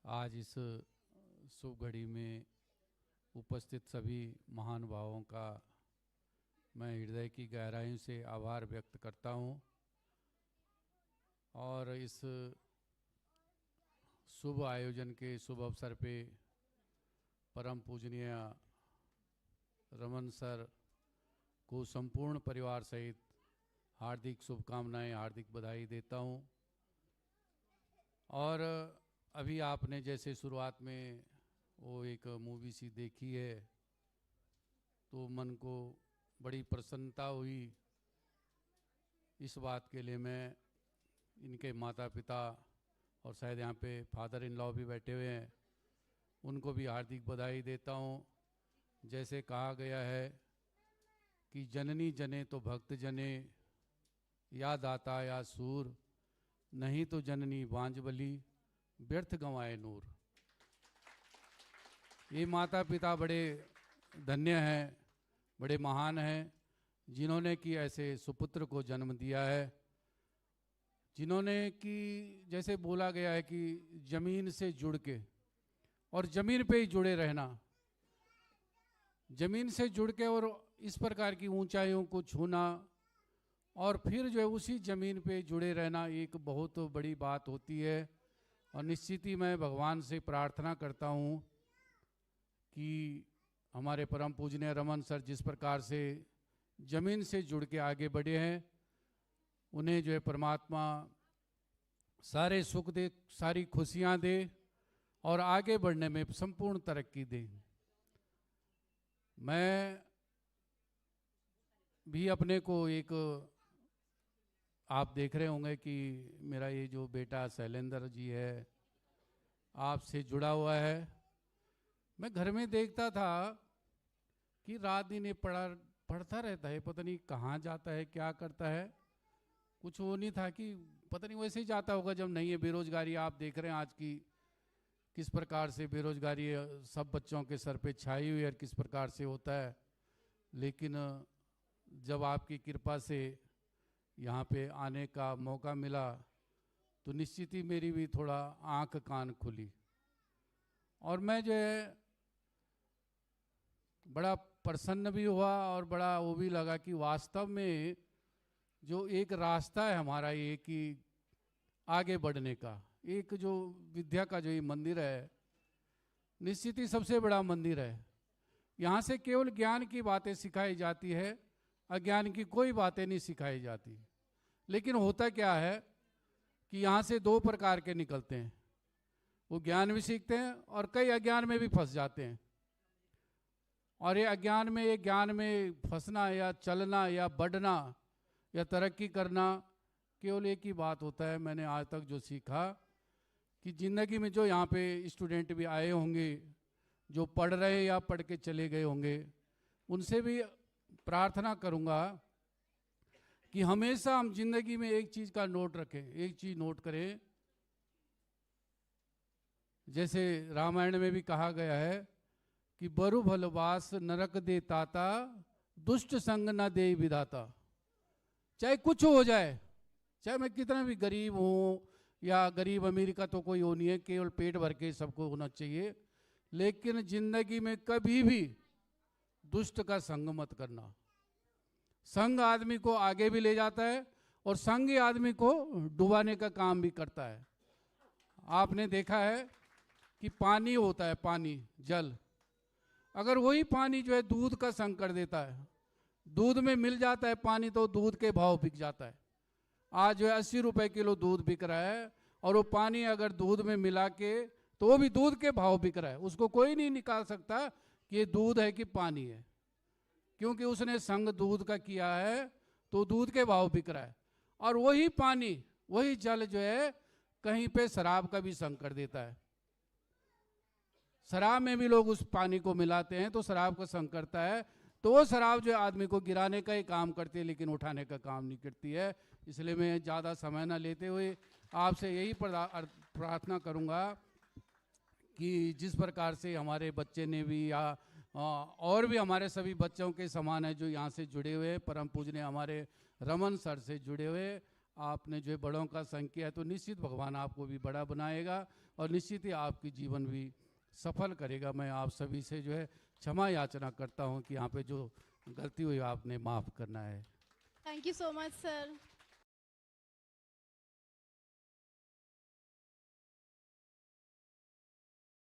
आज इस शुभ घड़ी में उपस्थित सभी महानुभावों का मैं हृदय की गहराइयों से आभार व्यक्त करता हूँ और इस शुभ आयोजन के शुभ अवसर पे परम पूजनीय रमन सर को संपूर्ण परिवार सहित हार्दिक शुभकामनाएं, हार्दिक बधाई देता हूं। और अभी आपने जैसे शुरुआत में वो एक मूवी सी देखी है तो मन को बड़ी प्रसन्नता हुई। इस बात के लिए मैं इनके माता पिता और शायद यहाँ पे फादर इन लॉ भी बैठे हुए हैं, उनको भी हार्दिक बधाई देता हूँ। जैसे कहा गया है कि जननी जने तो भक्त जने, या दाता या सूर, नहीं तो जननी बांझबली, व्यर्थ गंवाए नूर। ये माता पिता बड़े धन्य हैं, बड़े महान हैं, जिन्होंने कि ऐसे सुपुत्र को जन्म दिया है, जिन्होंने कि जैसे बोला गया है कि जमीन से जुड़ के और जमीन पे ही जुड़े रहना, जमीन से जुड़ के और इस प्रकार की ऊंचाइयों को छूना और फिर जो है उसी ज़मीन पे जुड़े रहना एक बहुत बड़ी बात होती है। और निश्चित ही मैं भगवान से प्रार्थना करता हूँ कि हमारे परम पूजनीय रमन सर जिस प्रकार से ज़मीन से जुड़ के आगे बढ़े हैं, उन्हें जो है परमात्मा सारे सुख दे, सारी खुशियाँ दे और आगे बढ़ने में संपूर्ण तरक्की दे। मैं भी अपने को एक, आप देख रहे होंगे कि मेरा ये जो बेटा शैलेंद्र जी है आपसे जुड़ा हुआ है। मैं घर में देखता था कि रात दिन ये पढ़ता रहता है, पता नहीं कहाँ जाता है, क्या करता है, कुछ वो नहीं था कि पता नहीं वैसे ही जाता होगा। जब नहीं है बेरोजगारी, आप देख रहे हैं आज की किस प्रकार से बेरोजगारी सब बच्चों के सर पे छाई हुई है और किस प्रकार से होता है। लेकिन जब आपकी कृपा से यहाँ पे आने का मौका मिला तो निश्चित ही मेरी भी थोड़ा आंख कान खुली और मैं जो है बड़ा प्रसन्न भी हुआ और बड़ा वो भी लगा कि वास्तव में जो एक रास्ता है हमारा ये कि आगे बढ़ने का, एक जो विद्या का जो ये मंदिर है निश्चित ही सबसे बड़ा मंदिर है। यहाँ से केवल ज्ञान की बातें सिखाई जाती है, अज्ञान की कोई बातें नहीं सिखाई जाती। लेकिन होता क्या है कि यहाँ से दो प्रकार के निकलते हैं, वो ज्ञान भी सीखते हैं और कई अज्ञान में भी फंस जाते हैं। और ये अज्ञान में, ये ज्ञान में फंसना या चलना या बढ़ना या तरक्की करना केवल एक ही बात होता है। मैंने आज तक जो सीखा कि ज़िंदगी में जो यहाँ पे स्टूडेंट भी आए होंगे, जो पढ़ रहे या पढ़ के चले गए होंगे, उनसे भी प्रार्थना करूँगा कि हमेशा हम जिंदगी में एक चीज़ का नोट रखें, एक चीज़ नोट करें। जैसे रामायण में भी कहा गया है कि बरु भलवास नरक दे ताता, दुष्ट संग न दे विधाता। चाहे कुछ हो जाए, चाहे मैं कितना भी गरीब हूँ या गरीब अमीर का तो कोई वो नहीं है, केवल पेट भर के सबको होना चाहिए, लेकिन जिंदगी में कभी भी दुष्ट का संग मत करना। संग आदमी को आगे भी ले जाता है और संग ही आदमी को डुबाने का काम भी करता है। आपने देखा है कि पानी होता है, पानी, जल, अगर वही पानी जो है दूध का संग कर देता है, दूध में मिल जाता है पानी, तो दूध के भाव बिक जाता है। आज जो है 80 रुपए किलो दूध बिक रहा है और वो पानी अगर दूध में मिला के, तो वो भी दूध के भाव बिक रहा है। उसको कोई नहीं निकाल सकता कि ये दूध है कि पानी है, क्योंकि उसने संग दूध का किया है तो दूध के भाव बिक रहा है। और वही पानी, वही जल जो है कहीं पे शराब का भी संग कर देता है। शराब में भी लोग उस पानी को मिलाते हैं तो शराब का संग करता है, तो वो शराब जो आदमी को गिराने का ही काम करती है लेकिन उठाने का काम नहीं करती है। इसलिए मैं ज़्यादा समय ना लेते हुए आपसे यही प्रार्थना करूँगा कि जिस प्रकार से हमारे बच्चे ने भी या और भी हमारे सभी बच्चों के समान है जो यहाँ से जुड़े हुए, परम पूजनीय हमारे रमन सर से जुड़े हुए, आपने जो है बड़ों का संग किया है, तो निश्चित भगवान आपको भी बड़ा बनाएगा और निश्चित ही आपकी जीवन भी सफल करेगा। मैं आप सभी से जो है क्षमा याचना करता हूँ कि यहाँ पे जो गलती हुई आपने माफ़ करना है। Thank you so much sir.